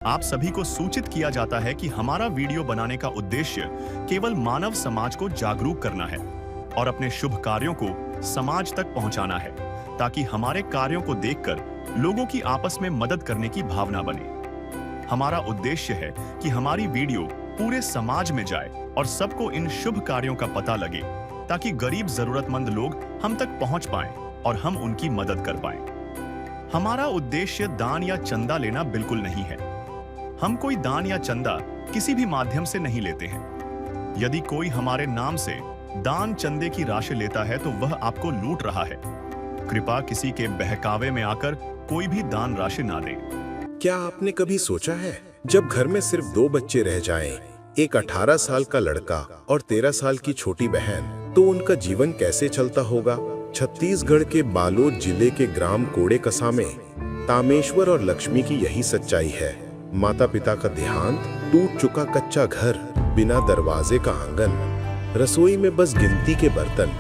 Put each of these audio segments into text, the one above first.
आप सभी को सूचित किया जाता है कि हमारा वीडियो बनाने का उद्देश्य केवल मानव समाज को जागरूक करना है और अपने शुभ कार्यों को समाज तक पहुंचाना है, ताकि हमारे कार्यों को देखकर लोगों की आपस में मदद करने की भावना बने। हमारा उद्देश्य है कि हमारी वीडियो पूरे समाज में जाए और सबको इन शुभ कार्यों का पता लगे, ताकि गरीब जरूरतमंद लोग हम तक पहुंच पाएं और हम उनकी मदद कर पाएं। हमारा उद्देश्य दान या चंदा लेना बिल्कुल नहीं है। हम कोई दान या चंदा किसी भी माध्यम से नहीं लेते हैं। यदि कोई हमारे नाम से दान चंदे की राशि लेता है तो वह आपको लूट रहा है। कृपया किसी के बहकावे में आकर कोई भी दान राशि ना दें। क्या आपने कभी सोचा है, जब घर में सिर्फ 2 बच्चे रह जाएं, एक 18 साल का लड़का और 13 साल की छोटी बहन, तो उनका जीवन कैसे चलता होगा? छत्तीसगढ़ के बालोद जिले के ग्राम कोड़े कसा में तामेश्वर और लक्ष्मी की यही सच्चाई है। माता पिता का देहांत, टूट चुका कच्चा घर, बिना दरवाजे का आंगन, रसोई में बस गिनती के बर्तन,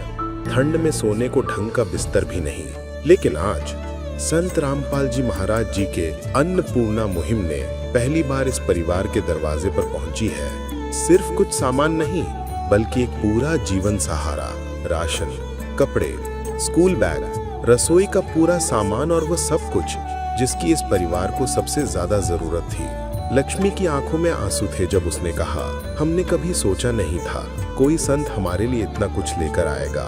ठंड में सोने को ढंग का बिस्तर भी नहीं। लेकिन आज संत रामपाल जी महाराज जी के अन्नपूर्णा मुहिम ने पहली बार इस परिवार के दरवाजे पर पहुंची है। सिर्फ कुछ सामान नहीं, बल्कि एक पूरा जीवन सहारा, राशन, कपड़े, स्कूल बैग, रसोई का पूरा सामान और वह सब कुछ जिसकी इस परिवार को सबसे ज्यादा जरूरत थी। लक्ष्मी की आंखों में आंसू थे जब उसने कहा, हमने कभी सोचा नहीं था कोई संत हमारे लिए इतना कुछ लेकर आएगा।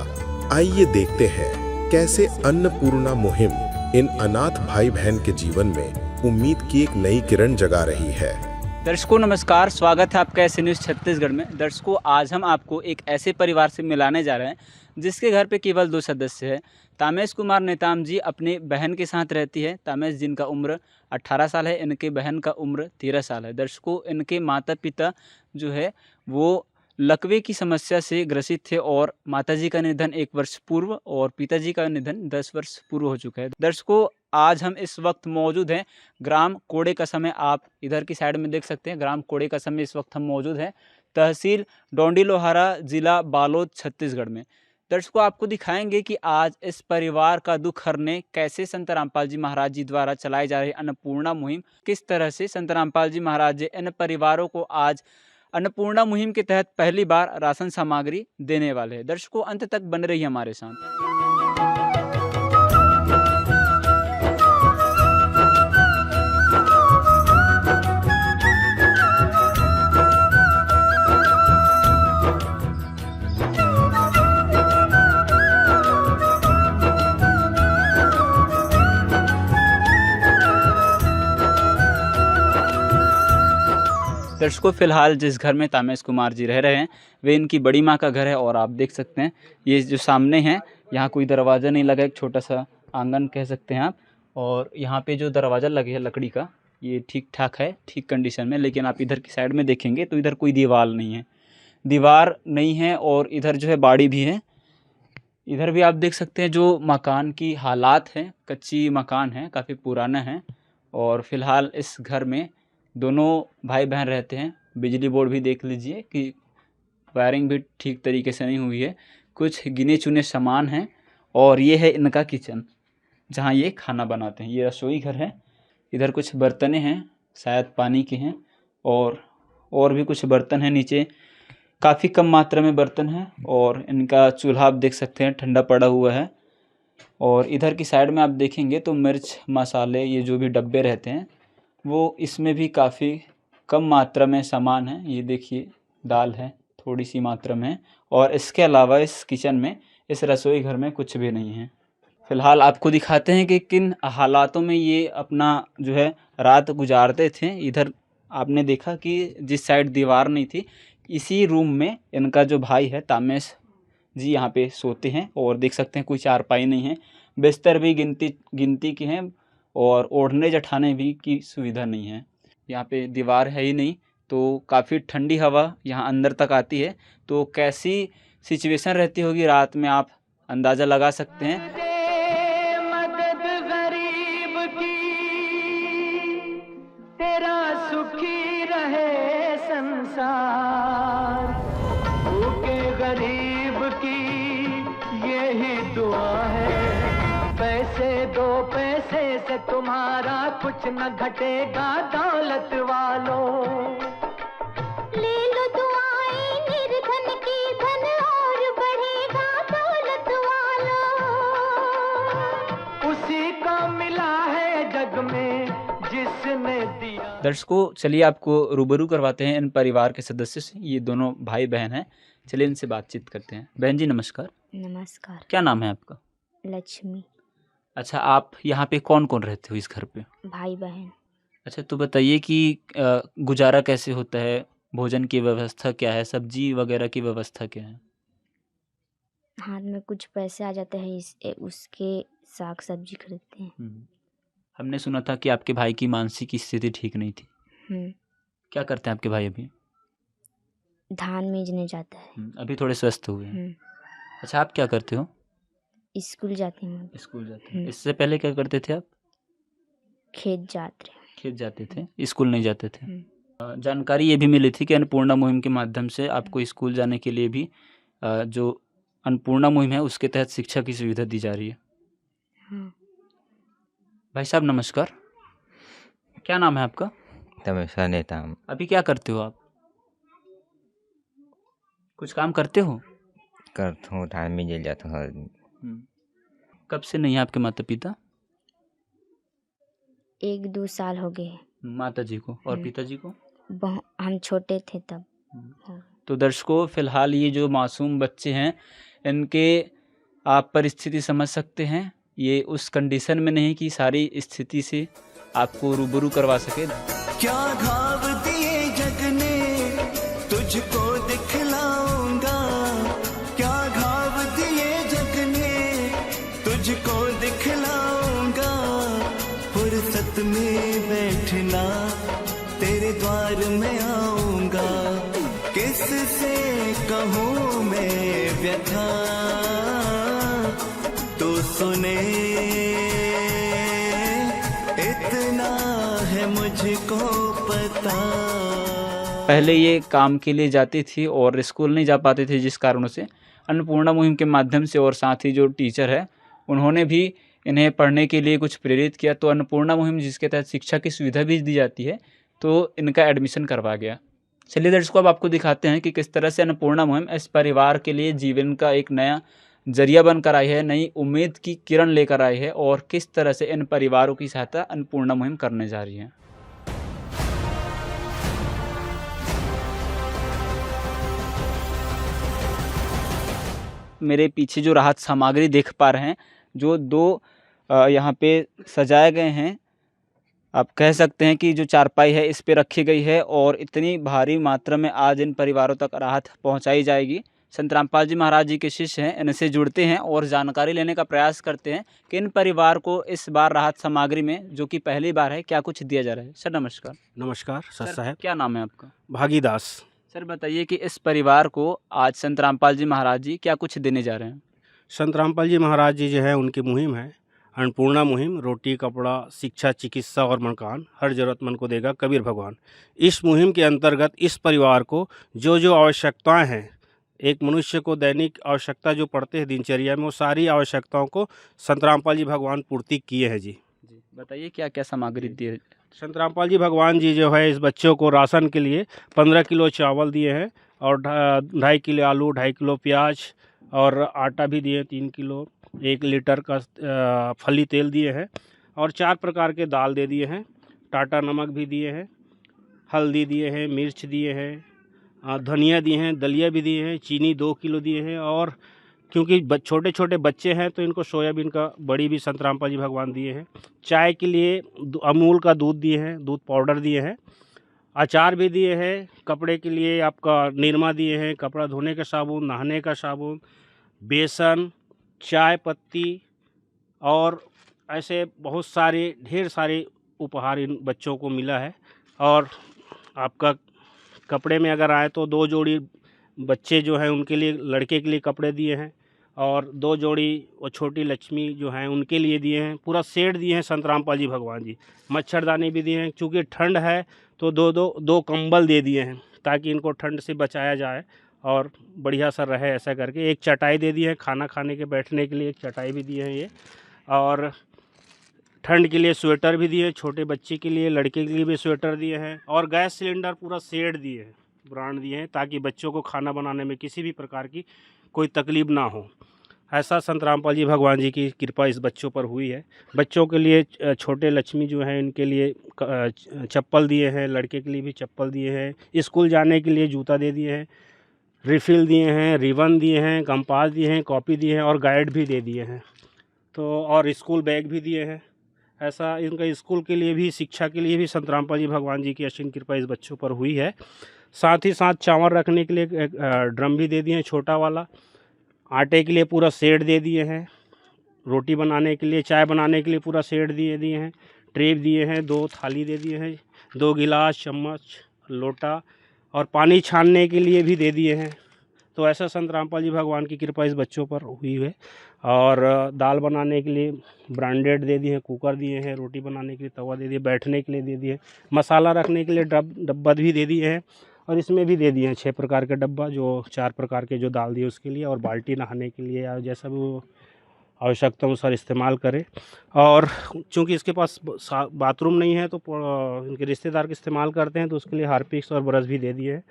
आइए देखते हैं कैसे अन्नपूर्णा मुहिम इन अनाथ भाई बहन के जीवन में उम्मीद की एक नई किरण जगा रही है। दर्शकों नमस्कार, स्वागत है आपका ऐसे न्यूज़ छत्तीसगढ़ में। दर्शकों, आज हम आपको एक ऐसे परिवार से मिलाने जा रहे हैं जिसके घर पे केवल 2 सदस्य हैं। तामेश कुमार नेताम जी अपनी बहन के साथ रहती है। तामेश जिनका उम्र 18 साल है, इनके बहन का उम्र 13 साल है। दर्शकों, इनके माता पिता जो है वो लकवे की समस्या से ग्रसित थे और माताजी का निधन 1 वर्ष पूर्व और पिताजी का निधन 10 वर्ष पूर्व हो चुका है। दर्शकों, आज हम इस वक्त मौजूद हैं ग्राम कोड़े कसा में। आप इधर की साइड में देख सकते हैं, ग्राम कोड़े कसा में इस वक्त हम मौजूद हैं, तहसील डोंडीलोहारा, जिला बालोद, छत्तीसगढ़ में। दर्शकों, आपको दिखाएंगे कि आज इस परिवार का दुख हरने कैसे संत रामपाल जी महाराज जी द्वारा चलाई जा रही अन्नपूर्णा मुहिम, किस तरह से संत रामपाल जी महाराज जी इन परिवारों को आज अन्नपूर्णा मुहिम के तहत पहली बार राशन सामग्री देने वाले हैं। दर्शकों, अंत तक बने रहिए हमारे साथ। दर्शकों, फिलहाल जिस घर में तामेश कुमार जी रह रहे हैं वे इनकी बड़ी माँ का घर है और आप देख सकते हैं ये जो सामने है, यहाँ कोई दरवाज़ा नहीं लगा, एक छोटा सा आंगन कह सकते हैं आप। और यहाँ पे जो दरवाज़ा लगे है लकड़ी का, ये ठीक ठाक है, ठीक कंडीशन में। लेकिन आप इधर की साइड में देखेंगे तो इधर कोई दीवार नहीं है और इधर जो है बाड़ी भी है। इधर भी आप देख सकते हैं जो मकान की हालात हैं, कच्ची मकान है, काफ़ी पुराना है। और फिलहाल इस घर में दोनों भाई बहन रहते हैं। बिजली बोर्ड भी देख लीजिए कि वायरिंग भी ठीक तरीके से नहीं हुई है, कुछ गिने चुने सामान हैं। और ये है इनका किचन जहाँ ये खाना बनाते हैं। ये रसोई घर है। इधर कुछ बर्तनें हैं, शायद पानी के हैं, और भी कुछ बर्तन हैं। नीचे काफ़ी कम मात्रा में बर्तन हैं और इनका चूल्हा आप देख सकते हैं ठंडा पड़ा हुआ है। और इधर की साइड में आप देखेंगे तो मिर्च मसाले, ये जो भी डब्बे रहते हैं वो इसमें भी काफ़ी कम मात्रा में सामान है। ये देखिए दाल है, थोड़ी सी मात्रा में, और इसके अलावा इस किचन में, इस रसोई घर में कुछ भी नहीं है। फ़िलहाल आपको दिखाते हैं कि किन हालातों में ये अपना जो है रात गुजारते थे। इधर आपने देखा कि जिस साइड दीवार नहीं थी, इसी रूम में इनका जो भाई है तामेश जी यहाँ पे सोते हैं। और देख सकते हैं कोई चारपाई नहीं है, बिस्तर भी गिनती के हैं और ओढ़ने जठाने भी की सुविधा नहीं है। यहाँ पे दीवार है ही नहीं, तो काफ़ी ठंडी हवा यहाँ अंदर तक आती है। तो कैसी सिचुएशन रहती होगी रात में, आप अंदाज़ा लगा सकते हैं। मदद गरीब की, तेरा सुखी रहे संसार, भूखे गरीब की यही दुआ है। पैसे दो पैसे से तुम्हारा कुछ न घटेगा दौलत वालों। ले लो दुआएं निर्धन की, धन और बढ़ेगा दौलत वालों। उसी को मिला है जग में जिसने दिया। दर्शकों, चलिए आपको रूबरू करवाते हैं इन परिवार के सदस्यों से। ये दोनों भाई बहन हैं, चलिए इनसे बातचीत करते हैं। बहन जी नमस्कार, नमस्कार। क्या नाम है आपका? लक्ष्मी। अच्छा, आप यहाँ पे कौन कौन रहते हो इस घर पे? भाई बहन। अच्छा, तो बताइए कि गुजारा कैसे होता है, भोजन की व्यवस्था क्या है, सब्जी वगैरह की व्यवस्था क्या है? हाथ में कुछ पैसे आ जाते हैं, उसके साग सब्जी खरीदते हैं। हमने सुना था कि आपके भाई की मानसिक स्थिति ठीक नहीं थी। क्या करते हैं आपके भाई अभी? धान बीजने जाता है। अभी थोड़े स्वस्थ हुए हैं। अच्छा, आप क्या करते हो? स्कूल जाते हैं। स्कूल जाते हैं। इससे पहले क्या करते थे आप? खेत जाते थे, स्कूल नहीं जाते थे। जानकारी ये भी मिली थी कि अन्नपूर्णा मुहिम के माध्यम से आपको स्कूल जाने के लिए भी जो अन्नपूर्णा मुहिम है उसके तहत शिक्षा की सुविधा दी जा रही है। भाई साहब नमस्कार, क्या नाम है आपका? तमेशा नेताम। अभी क्या करते हो आप? कुछ काम करते हो? करता हूँ, धान में जल जाता हूँ। कब से नहीं है आपके माता पिता? 1-2 साल हो गए। माता जी को और पिताजी को? हम छोटे थे तब। तो दर्शकों, फिलहाल ये जो मासूम बच्चे हैं इनके आप परिस्थिति समझ सकते हैं। ये उस कंडीशन में नहीं कि सारी स्थिति से आपको रूबरू करवा सके। क्या घाव दिए जग ने तुझको दिखलाऊंगा, क्या घाव दिए जग ने तुझको दिखलाऊंगा। फुर्सत में बैठना तेरे द्वार में आऊंगा, किससे कहूँ मैं व्यथा तो सुने, इतना है मुझको पता। पहले ये काम के लिए जाती थी और स्कूल नहीं जा पाते थे, जिस कारणों से अन्नपूर्णा मुहिम के माध्यम से और साथ ही जो टीचर है उन्होंने भी इन्हें पढ़ने के लिए कुछ प्रेरित किया। तो अन्नपूर्णा मुहिम जिसके तहत शिक्षा की सुविधा भी दी जाती है, तो इनका एडमिशन करवा गया। चलिए दर्शकों, अब आपको दिखाते हैं कि किस तरह से अन्नपूर्णा मुहिम इस परिवार के लिए जीवन का एक नया जरिया बनकर आई है, नई उम्मीद की किरण लेकर आई है और किस तरह से इन परिवारों की सहायता अन्नपूर्णा मुहिम करने जा रही है। मेरे पीछे जो राहत सामग्री देख पा रहे हैं, जो 2 यहाँ पे सजाए गए हैं, आप कह सकते हैं कि जो चारपाई है इस पे रखी गई है और इतनी भारी मात्रा में आज इन परिवारों तक राहत पहुंचाई जाएगी। संत रामपाल जी महाराज जी के शिष्य हैं, इनसे जुड़ते हैं और जानकारी लेने का प्रयास करते हैं कि इन परिवार को इस बार राहत सामग्री में, जो कि पहली बार है, क्या कुछ दिया जा रहा है। सर नमस्कार। नमस्कार सर साहब। क्या नाम है आपका? भागीदास। सर बताइए कि इस परिवार को आज संत रामपाल जी महाराज जी क्या कुछ देने जा रहे हैं? संत रामपाल जी महाराज जी जो है उनकी मुहिम है अन्नपूर्णा मुहिम, रोटी कपड़ा शिक्षा चिकित्सा और मकान हर ज़रूरतमंद को देगा कबीर भगवान। इस मुहिम के अंतर्गत इस परिवार को जो जो आवश्यकताएं हैं, एक मनुष्य को दैनिक आवश्यकता जो पड़ते हैं दिनचर्या में, वो सारी आवश्यकताओं को संत रामपाल जी भगवान पूर्ति किए हैं। जी बताइए क्या क्या सामग्री दी है? संत रामपाल जी भगवान जी जो है इस बच्चों को राशन के लिए 15 किलो चावल दिए हैं और 2.5 किलो आलू, 2.5 किलो प्याज और आटा भी दिए 3 किलो, 1 लीटर का फली तेल दिए हैं और 4 प्रकार के दाल दे दिए हैं, टाटा नमक भी दिए हैं, हल्दी दिए हैं, मिर्च दिए हैं, धनिया दिए हैं, दलिया भी दिए हैं, चीनी 2 किलो दिए हैं और क्योंकि छोटे छोटे बच्चे हैं तो इनको सोयाबीन का बड़ी भी संत रामपाल जी भगवान दिए हैं। चाय के लिए अमूल का दूध दिए हैं, दूध पाउडर दिए हैं, अचार भी दिए हैं, कपड़े के लिए आपका निरमा दिए हैं, कपड़ा धोने का साबुन, नहाने का साबुन, बेसन, चाय पत्ती और ऐसे बहुत सारे ढेर सारे उपहार इन बच्चों को मिला है। और आपका कपड़े में अगर आए तो 2 जोड़ी बच्चे जो हैं उनके लिए, लड़के के लिए कपड़े दिए हैं और 2 जोड़ी वो छोटी लक्ष्मी जो हैं उनके लिए दिए हैं। पूरा सेट दिए हैं संत रामपाल जी भगवान जी। मच्छरदानी भी दिए हैं, चूँकि ठंड है तो 2 कंबल दे दिए हैं ताकि इनको ठंड से बचाया जाए और बढ़िया सा रहे, ऐसा करके। एक चटाई दे दी है, खाना खाने के बैठने के लिए एक चटाई भी दी है ये। और ठंड के लिए स्वेटर भी दिए, छोटे बच्चे के लिए, लड़के के लिए भी स्वेटर दिए हैं, और गैस सिलेंडर पूरा सेट दिए हैं, ब्रांड दिए हैं, ताकि बच्चों को खाना बनाने में किसी भी प्रकार की कोई तकलीफ ना हो। ऐसा संत रामपाल जी भगवान जी की कृपा इस बच्चों पर हुई है। बच्चों के लिए छोटे लक्ष्मी जो हैं इनके लिए चप्पल दिए हैं, लड़के के लिए भी चप्पल दिए हैं, स्कूल जाने के लिए जूता दे दिए हैं, रिफ़िल दिए हैं, रिबन दिए हैं, कंपास दिए हैं, कॉपी दिए हैं और गाइड भी दे दिए हैं। तो और स्कूल बैग भी दिए हैं। ऐसा इनका स्कूल के लिए भी, शिक्षा के लिए भी संत रामपाल जी भगवान जी की असीम कृपा इस बच्चों पर हुई है। साथ ही साथ चावल रखने के लिए एक ड्रम भी दे दिए हैं छोटा वाला, आटे के लिए पूरा सेट दे दिए हैं, रोटी बनाने के लिए, चाय बनाने के लिए पूरा सेट दिए हैं, ट्रे दिए हैं, 2 थाली दे दिए हैं, 2 गिलास, चम्मच, लोटा और पानी छानने के लिए भी दे दिए हैं। तो ऐसा संत रामपाल जी भगवान की कृपा इस बच्चों पर हुई है। और दाल बनाने के लिए ब्रांडेड दे दिए हैं, कुकर दिए हैं, रोटी बनाने के लिए तवा दे दिए, बैठने के लिए दे दिए, मसाला रखने के लिए डब्बा भी दे दिए हैं, और इसमें भी दे दिए हैं 6 प्रकार के डब्बा, जो 4 प्रकार के जो दाल दिए उसके लिए, और बाल्टी नहाने के लिए या जैसा भी वो आवश्यकता अनुसार इस्तेमाल करें। और चूँकि इसके पास बाथरूम नहीं है तो इनके रिश्तेदार के इस्तेमाल करते हैं, तो उसके लिए हार्पिक्स और ब्रश भी दे दिए हैं।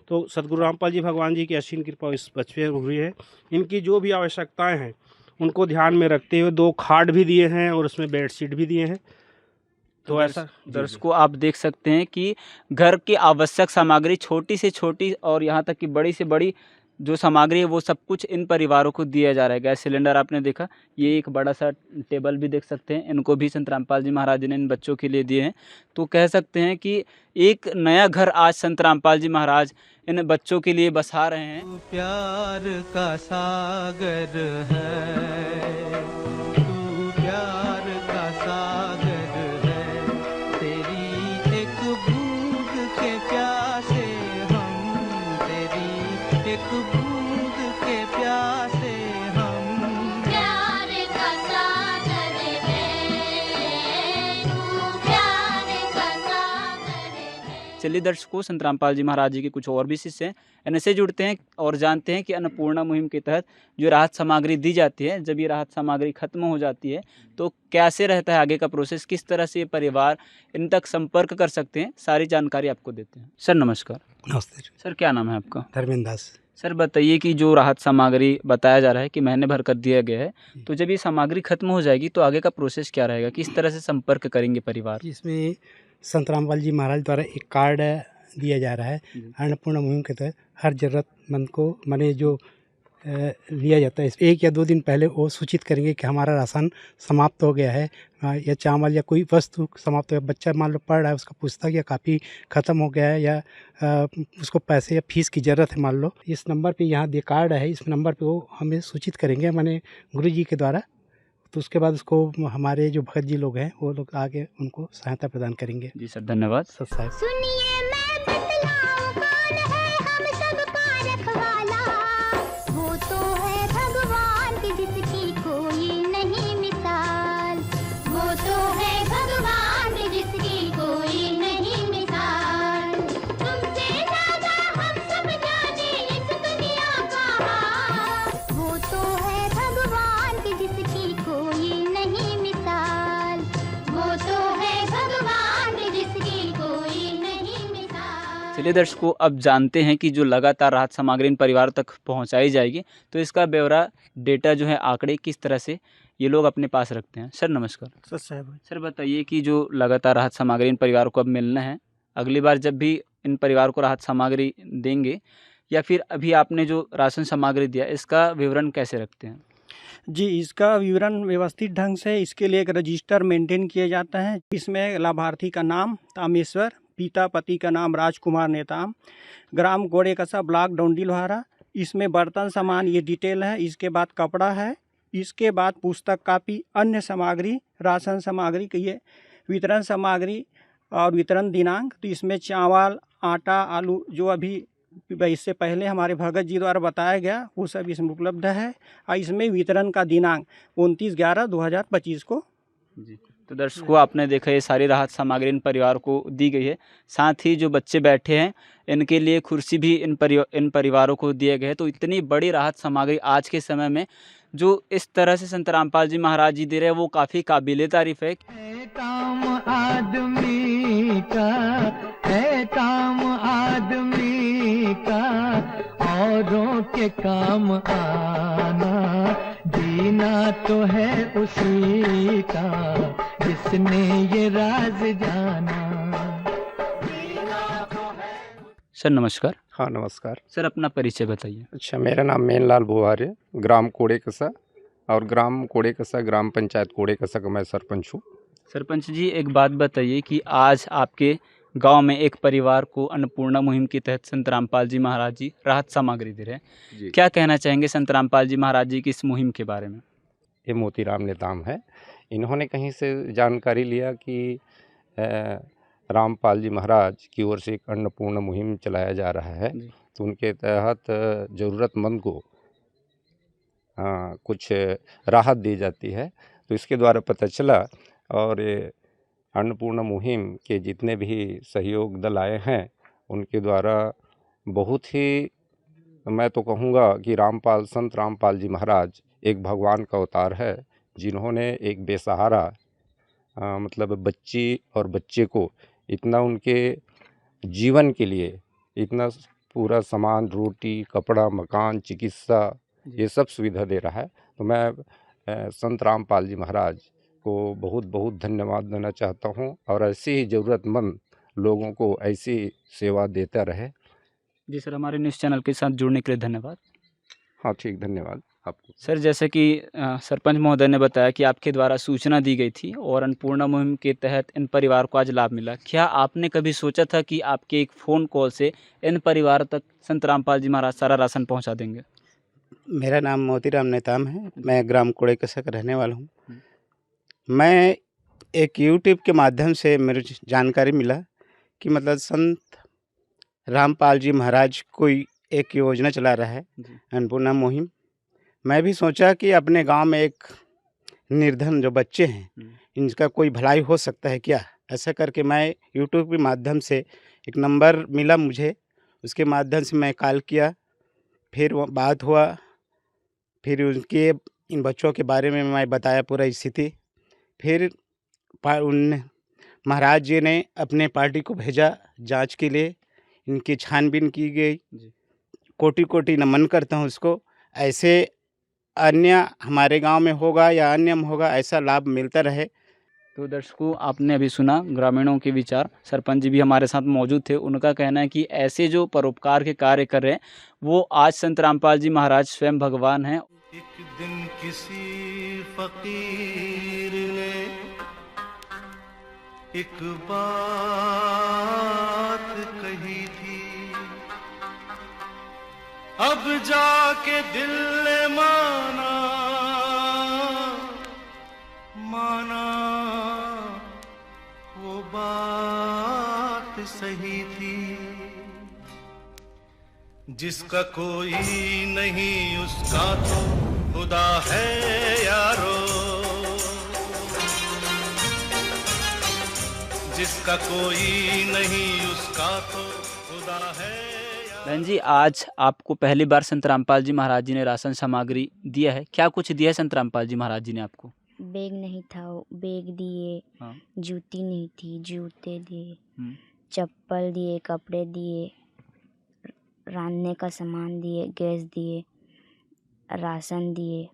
तो सदगुरु रामपाल जी भगवान जी की असीम कृपा इस बच्चे पर हुई है। इनकी जो भी आवश्यकताएं हैं उनको ध्यान में रखते हुए 2 खाट भी दिए हैं और उसमें बेडशीट भी दिए हैं। तो ऐसा दर्शकों आप देख सकते हैं कि घर की आवश्यक सामग्री छोटी से छोटी और यहाँ तक कि बड़ी से बड़ी जो सामग्री है वो सब कुछ इन परिवारों को दिया जा रहा है। गैस सिलेंडर आपने देखा, ये एक बड़ा सा टेबल भी देख सकते हैं, इनको भी संत रामपाल जी महाराज ने इन बच्चों के लिए दिए हैं। तो कह सकते हैं कि एक नया घर आज संत रामपाल जी महाराज इन बच्चों के लिए बसा रहे हैं। तू प्यार का सागर है, तू प्यार का सागर है, तेरी एक बूंद के प्यासे हम, तेरी एक बूंद के प्यासे हम, प्यार का सागर है, तू प्यार का सागर है। चलिए दर्शकों, संत रामपाल जी महाराज जी के कुछ और भी शिष्य हैं, इनसे जुड़ते हैं और जानते हैं कि अन्नपूर्णा मुहिम के तहत जो राहत सामग्री दी जाती है, जब ये राहत सामग्री खत्म हो जाती है तो कैसे रहता है आगे का प्रोसेस, किस तरह से ये परिवार इन तक संपर्क कर सकते हैं, सारी जानकारी आपको देते हैं। सर नमस्कार। नमस्ते सर क्या नाम है आपका? धर्मेंद्र दास। सर बताइए कि जो राहत सामग्री बताया जा रहा है कि महीने भर कर दिया गया है, तो जब ये सामग्री खत्म हो जाएगी तो आगे का प्रोसेस क्या रहेगा, किस तरह से संपर्क करेंगे परिवार? इसमें संत रामपाल जी महाराज द्वारा एक कार्ड दिया जा रहा है अन्नपूर्णा मुहिम के तहत। हर जरूरतमंद को माने जो लिया जाता है, 1 या 2 दिन पहले वो सूचित करेंगे कि हमारा राशन समाप्त हो गया है, या चावल या कोई वस्तु समाप्त हो गया। बच्चा मान लो पढ़ रहा है, उसका पुस्तक या कापी ख़त्म हो गया है, या उसको पैसे या फीस की ज़रूरत है मान लो, इस नंबर पे यहाँ दे कार्ड है, इस नंबर पे वो हमें सूचित करेंगे माने गुरु जी के द्वारा। तो उसके बाद उसको हमारे जो भगत जी लोग हैं वो लोग आगे उनको सहायता प्रदान करेंगे। जी सर, धन्यवाद। सत साहब। सुनिए मैं बतलाऊं कौन है हम सबका रखवाला, वो तो है भगवान की जिसकी कोई नहीं मिसाल, वो तो है भगवान की जिसकी कोई नहीं मिसाल। तुमसे ज्यादा हम सब जाने इस दुनिया का हाल, वो तो है भगवान की जिसकी कोई नहीं मिसाल, वो तो है भगवान की जिसकी कोई नहीं मिसाल। चलिए दर्शकों, अब जानते हैं कि जो लगातार राहत सामग्री इन परिवारों तक पहुंचाई जाएगी तो इसका ब्यौरा, डेटा जो है, आंकड़े किस तरह से ये लोग अपने पास रखते हैं। सर नमस्कार। सत साहब। सर बताइए कि जो लगातार राहत सामग्री इन परिवारों को अब मिलना है, अगली बार जब भी इन परिवारों को राहत सामग्री देंगे या फिर अभी आपने जो राशन सामग्री दिया, इसका विवरण कैसे रखते हैं? जी, इसका विवरण व्यवस्थित ढंग से, इसके लिए एक रजिस्टर मेंटेन किया जाता है। इसमें लाभार्थी का नाम तामेश्वर, पिता पति का नाम राजकुमार नेताम, ग्राम गोड़ेकसा, ब्लॉक डोंडी लोहारा। इसमें बर्तन सामान ये डिटेल है। इसके बाद कपड़ा है, इसके बाद पुस्तक कापी, अन्य सामग्री, राशन सामग्री की ये वितरण सामग्री और वितरण दिनांक। तो इसमें चावल, आटा, आलू जो अभी इससे पहले हमारे भगत जी द्वारा बताया गया वो सब इसमें उपलब्ध है। और इसमें वितरण का दिनांक 29/11/2025 को। जी, तो दर्शकों आपने देखा ये सारी राहत सामग्री इन परिवारों को दी गई है। साथ ही जो बच्चे बैठे हैं इनके लिए कुर्सी भी इन परिवारों को दिए गए हैं। तो इतनी बड़ी राहत सामग्री आज के समय में जो इस तरह से संत रामपाल जी महाराज जी दे रहे हैं वो काफ़ी काबिले तारीफ है। काम आदमी का है, काम आदमी का औरों के काम आना, जीना तो है उसी का जिसने ये राज जाना। सर नमस्कार। हाँ नमस्कार सर अपना परिचय बताइए। अच्छा, मेरा नाम मेनलाल बुहारे, ग्राम कोड़ेकसा और ग्राम कोड़ेकसा ग्राम पंचायत कोड़ेकसा का मैं सरपंच हूँ। सरपंच जी एक बात बताइए कि आज आपके गांव में एक परिवार को अन्नपूर्णा मुहिम के तहत संत रामपाल जी महाराज जी राहत सामग्री दे रहे हैं, क्या कहना चाहेंगे संत रामपाल जी महाराज जी की इस मुहिम के बारे में? ये मोतीराम नेताम है, इन्होंने कहीं से जानकारी लिया कि रामपाल जी महाराज की ओर से एक अन्नपूर्णा मुहिम चलाया जा रहा है, तो उनके तहत ज़रूरतमंद को कुछ राहत दी जाती है। तो इसके द्वारा पता चला और अन्नपूर्णा मुहिम के जितने भी सहयोग दल आए हैं उनके द्वारा बहुत ही, मैं तो कहूँगा कि संत रामपाल जी महाराज एक भगवान का अवतार है, जिन्होंने एक बेसहारा मतलब बच्ची और बच्चे को इतना उनके जीवन के लिए इतना पूरा सामान, रोटी, कपड़ा, मकान, चिकित्सा, ये सब सुविधा दे रहा है। तो मैं संत रामपाल जी महाराज को बहुत बहुत धन्यवाद देना चाहता हूँ और ऐसे ही ज़रूरतमंद लोगों को ऐसी सेवा देता रहे। जी सर, हमारे न्यूज़ चैनल के साथ जुड़ने के लिए धन्यवाद। हाँ ठीक, धन्यवाद आपको। सर जैसे कि सरपंच महोदय ने बताया कि आपके द्वारा सूचना दी गई थी और अन्नपूर्णा मुहिम के तहत इन परिवार को आज लाभ मिला, क्या आपने कभी सोचा था कि आपके एक फ़ोन कॉल से इन परिवारों तक संत रामपाल जी महाराज सारा राशन पहुंचा देंगे? मेरा नाम मोतीराम नेताम है, मैं ग्राम कोड़ेकसा का रहने वाला हूँ। मैं एक यूट्यूब के माध्यम से मेरे जानकारी मिला कि मतलब संत रामपाल जी महाराज कोई एक योजना चला रहा है अन्नपूर्णा मुहिम। मैं भी सोचा कि अपने गांव में एक निर्धन जो बच्चे हैं इनका कोई भलाई हो सकता है क्या, ऐसा करके मैं यूट्यूब के माध्यम से एक नंबर मिला मुझे, उसके माध्यम से मैं कॉल किया, फिर वो बात हुआ, फिर उनके इन बच्चों के बारे में मैं बताया पूरा स्थिति। फिर उन महाराज जी ने अपने पार्टी को भेजा जांच के लिए, इनकी छानबीन की गई। कोटि कोटि नमन करता हूँ उसको। ऐसे अन्य हमारे गांव में होगा या अन्य में होगा, ऐसा लाभ मिलता रहे। तो दर्शकों, आपने अभी सुना ग्रामीणों के विचार। सरपंच जी भी हमारे साथ मौजूद थे, उनका कहना है कि ऐसे जो परोपकार के कार्य कर रहे हैं वो आज संत रामपाल जी महाराज स्वयं भगवान हैं। एक दिन किसी फकीर ने एक बात कही थी, अब जाके दिल ने माना वो बात सही थी। जिसका कोई नहीं उसका तो खुदा है यारो, जिसका कोई नहीं उसका तो खुदा है। बहन जी, आज आपको पहली बार संत रामपाल जी महाराज जी ने राशन सामग्री दिया है, क्या कुछ दिया है संत रामपाल जी महाराज जी ने आपको? बैग नहीं था, बैग दिए। हाँ। जूती नहीं थी, जूते दिए। चप्पल दिए, कपड़े दिए, रांधने का सामान दिए, गैस दिए, राशन दिए।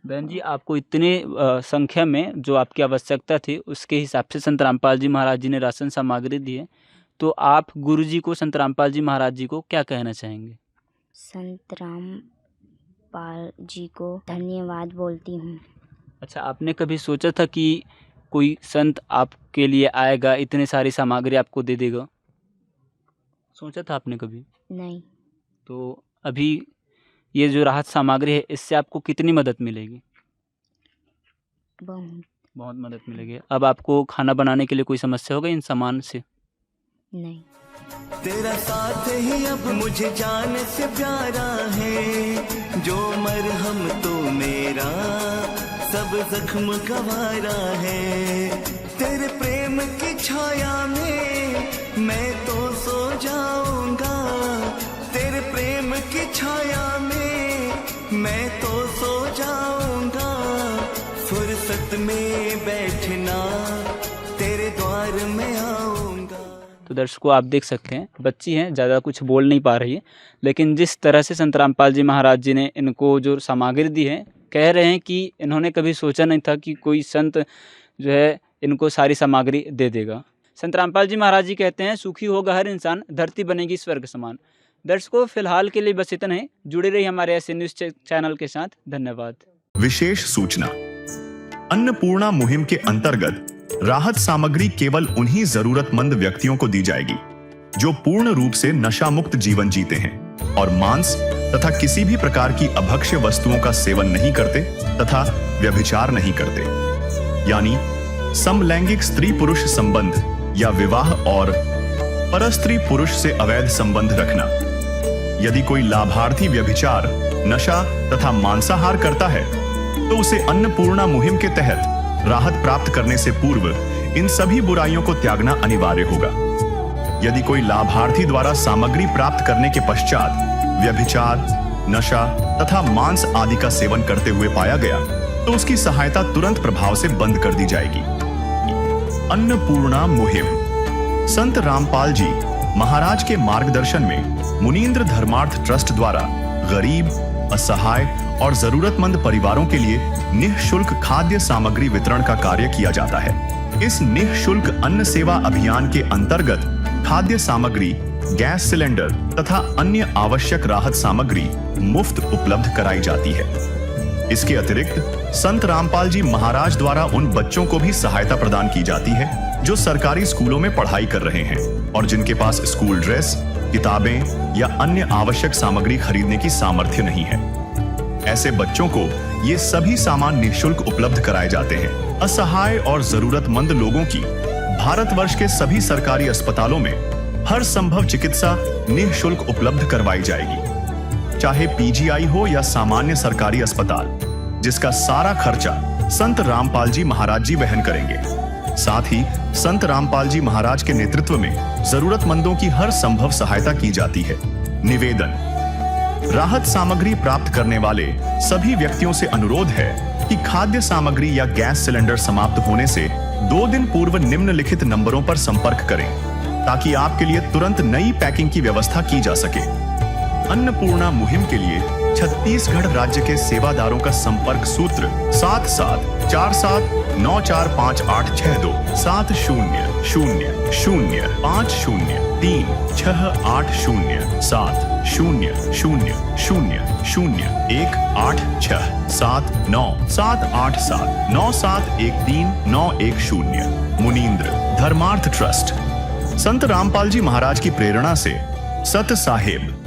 बहन जी, आपको इतने संख्या में जो आपकी आवश्यकता थी उसके हिसाब से संत रामपाल जी महाराज जी ने राशन सामग्री दी है, तो आप गुरु जी को, संत रामपाल जी महाराज जी को क्या कहना चाहेंगे? संत रामपाल जी को धन्यवाद बोलती हूँ। अच्छा, आपने कभी सोचा था कि कोई संत आपके लिए आएगा, इतनी सारी सामग्री आपको दे देगा? सोचा था आपने कभी? नहीं। तो अभी ये जो राहत सामग्री है इससे आपको कितनी मदद मिलेगी? बहुत मदद मिलेगी। अब आपको खाना बनाने के लिए कोई समस्या होगा इन सामान से? नहीं। तेरा साथ ही अब मुझे जान से प्यारा है, जो मरहम तो मेरा सब जख्म गवारा है। तेरे प्रेम की छाया में मैं तो सो जाऊंगा, तेरे प्रेम की छाया में मैं तो सो जाऊंगा। खिदमत में बैठना, तेरे द्वार में आऊंगा। तो दर्शकों आप देख सकते हैं बच्ची हैं, ज़्यादा कुछ बोल नहीं पा रही है, लेकिन जिस तरह से संत रामपाल जी महाराज जी ने इनको जो सामग्री दी है, कह रहे हैं कि इन्होंने कभी सोचा नहीं था कि कोई संत जो है इनको सारी सामग्री दे देगा। संत रामपाल जी महाराज जी कहते हैं सुखी होगा हर इंसान, धरती बनेगी स्वर्ग समान। दर्शकों फिलहाल के लिए बस इतना ही। जुड़े रहिए हमारे ऐसे न्यूज़ चैनल के साथ। धन्यवाद। विशेष सूचना, अन्नपूर्णा मुहिम के अंतर्गत राहत सामग्री केवल उन्हीं जरूरतमंद व्यक्तियों को दी जाएगी जो पूर्ण रूप से नशा मुक्त जीवन जीते हैं और मांस तथा किसी भी प्रकार की अभक्ष्य वस्तुओं का सेवन नहीं करते तथा व्यभिचार नहीं करते, यानी समलैंगिक स्त्री पुरुष संबंध या विवाह और परस्त्री पुरुष से अवैध संबंध रखना। यदि कोई लाभार्थी व्यभिचार, नशा तथा मांसाहार करता है तो उसे अन्नपूर्णा मुहिम के तहत राहत प्राप्त करने से पूर्व इन सभी बुराइयों को त्यागना अनिवार्य होगा। यदि कोई लाभार्थी द्वारा सामग्री प्राप्त करने के पश्चात व्यभिचार, नशा तथा मांस आदि का सेवन करते हुए पाया गया तो उसकी सहायता तुरंत प्रभाव से बंद कर दी जाएगी। अन्नपूर्णा मुहिम संत रामपाल जी महाराज के मार्गदर्शन में मुनींद्र धर्मार्थ ट्रस्ट द्वारा गरीब, असहाय और जरूरतमंद परिवारों के लिए निःशुल्क खाद्य सामग्री वितरण का कार्य किया जाता है। इस निःशुल्क अन्न सेवा अभियान के अंतर्गत खाद्य सामग्री, गैस सिलेंडर तथा अन्य आवश्यक राहत सामग्री मुफ्त उपलब्ध कराई जाती है। इसके अतिरिक्त संत रामपाल जी महाराज द्वारा उन बच्चों को भी सहायता प्रदान की जाती है जो सरकारी स्कूलों में पढ़ाई कर रहे हैं और जिनके पास स्कूल ड्रेस, किताबें या अन्य आवश्यक सामग्री खरीदने की सामर्थ्य नहीं है। ऐसे बच्चों को ये सभी सामान निःशुल्क उपलब्ध कराए जाते हैं। असहाय और जरूरतमंद लोगों की भारतवर्ष के सभी सरकारी अस्पतालों में हर संभव चिकित्सा निःशुल्क उपलब्ध करवाई जाएगी, चाहे पीजीआई हो या सामान्य सरकारी अस्पताल, जिसका सारा खर्चा संत रामपाल जी महाराज जी वहन करेंगे। साथ ही संत रामपाल जी महाराज के नेतृत्व में जरूरतमंदों की हर संभव सहायता की जाती है। निवेदन, राहत सामग्री प्राप्त करने वाले सभी व्यक्तियों से अनुरोध है कि खाद्य सामग्री या गैस सिलेंडर समाप्त होने से 2 दिन पूर्व निम्नलिखित नंबरों पर संपर्क करें ताकि आपके लिए तुरंत नई पैकिंग की व्यवस्था की जा सके। अन्नपूर्णा मुहिम के लिए छत्तीसगढ़ राज्य के सेवादारों का संपर्क सूत्र 7747945862 700018679007878787139110। मुनींद्र धर्मार्थ ट्रस्ट संत रामपाल जी महाराज की प्रेरणा से सत साहेब